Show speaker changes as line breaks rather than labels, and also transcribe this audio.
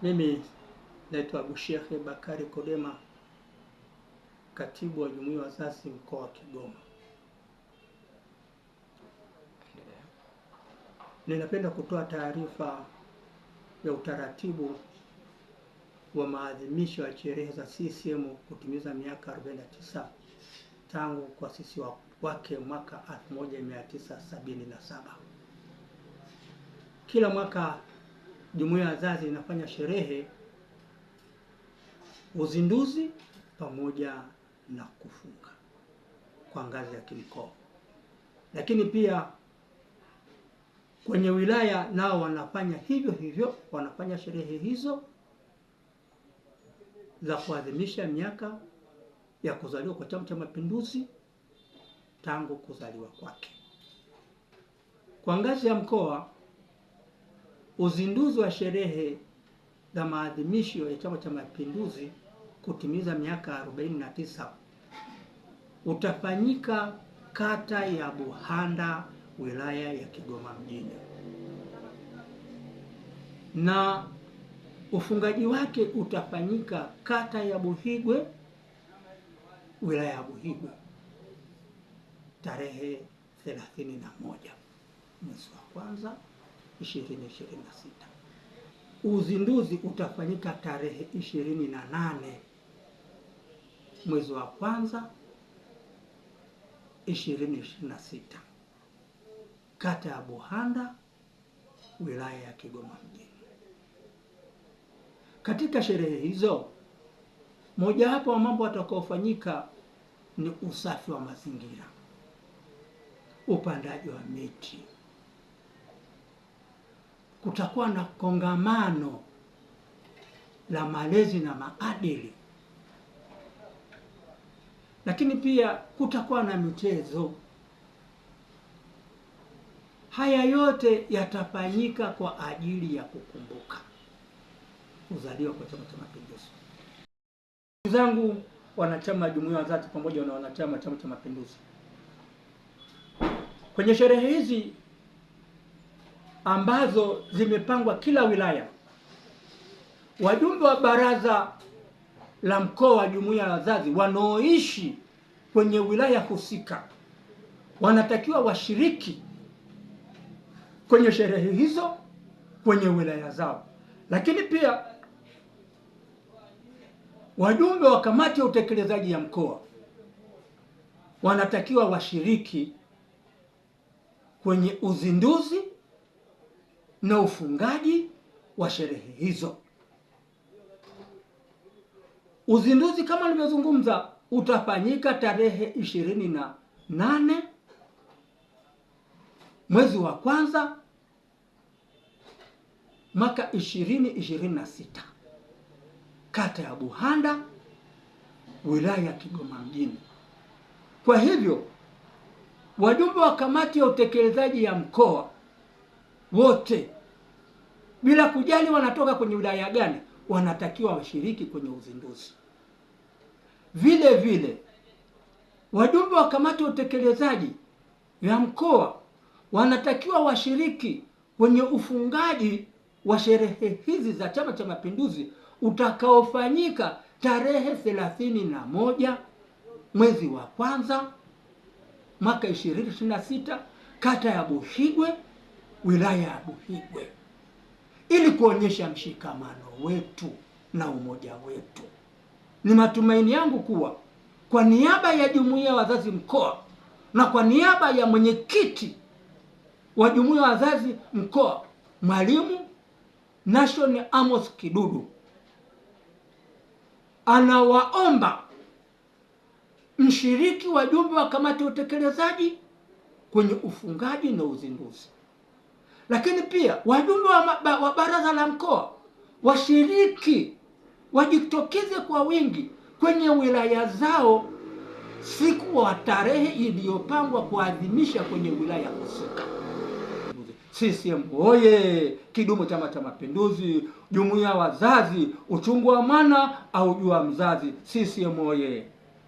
Mimi naitwa Sheikh Bakari Kodema, katibu wa Jumuiya ya Wazazi mkoa wa Kigoma. Ninapenda kutoa taarifa ya utaratibu wa maadhimisho ya sherehe za CCM kutimiza miaka 49 tangu kuasisiwa wake mwaka 1977. Kila mwaka Jumuiya ya Wazazi inafanya sherehe, uzinduzi pamoja na kufunga kwa ngazi ya kimkoa, lakini pia kwenye wilaya nao wanafanya hivyo hivyo, wanafanya sherehe hizo za kuadhimisha miaka ya kuzaliwa kwa Chama cha Mapinduzi tangu kuzaliwa kwake. Kwa ngazi ya mkoa, uzinduzi wa sherehe za maadhimisho ya Chama cha Mapinduzi kutimiza miaka 49 utafanyika kata ya Buhanda, wilaya ya Kigoma mjini, na ufungaji wake utafanyika kata ya Buhigwe, wilaya ya Buhigwe, tarehe 31 mwezi wa kwanza 2026. Uzinduzi utafanyika tarehe 28 mwezi wa kwanza 2026, kata ya Buhanda, wilaya ya Kigoma mjini. Katika sherehe hizo, mojawapo wa mambo atakaofanyika ni usafi wa mazingira, upandaji wa miti. Kutakuwa na kongamano la malezi na maadili, lakini pia kutakuwa na michezo. Haya yote yatafanyika kwa ajili ya kukumbuka kuzaliwa kwa Chama cha Mapinduzi. Ndugu zangu wanachama Jumuiya ya Wazazi pamoja na wanachama Chama cha Mapinduzi, kwenye sherehe hizi ambazo zimepangwa kila wilaya, wajumbe wa baraza la mkoa wa Jumuiya ya Wazazi wanaoishi kwenye wilaya husika wanatakiwa washiriki kwenye sherehe hizo kwenye wilaya zao. Lakini pia wajumbe wa kamati ya utekelezaji ya mkoa wanatakiwa washiriki kwenye uzinduzi na ufungaji wa sherehe hizo. Uzinduzi kama nilivyozungumza utafanyika tarehe 28 mwezi wa kwanza mwaka 2026, kata ya Buhanda, wilaya ya Kigoma mjini. Kwa hivyo wajumbe wa kamati ya utekelezaji ya mkoa wote, bila kujali wanatoka kwenye wilaya gani, wanatakiwa washiriki kwenye uzinduzi. Vile vile wajumbe wa kamati ya utekelezaji ya mkoa wanatakiwa washiriki kwenye ufungaji wa sherehe hizi za Chama cha Mapinduzi utakaofanyika tarehe 31 mwezi wa kwanza mwaka 2026, kata ya Buhigwe, wilaya ya Buhigwe, ili kuonyesha mshikamano wetu na umoja wetu. Ni matumaini yangu kuwa kwa niaba ya Jumuiya ya Wazazi mkoa na kwa niaba ya mwenyekiti wa Jumuiya ya Wazazi mkoa, Mwalimu Nation Amos Kidudu, anawaomba mshiriki wajumbe wa kamati ya utekelezaji kwenye ufungaji na uzinduzi. Lakini pia wajumbe wa baraza la mkoa washiriki, wajitokeze kwa wingi kwenye wilaya zao siku wa tarehe iliyopangwa kuadhimisha kwenye wilaya husika. CCM oye! Kidumu Chama cha Mapinduzi! Jumuiya ya Wazazi, uchungu wa mwana au jua mzazi! CCM oye!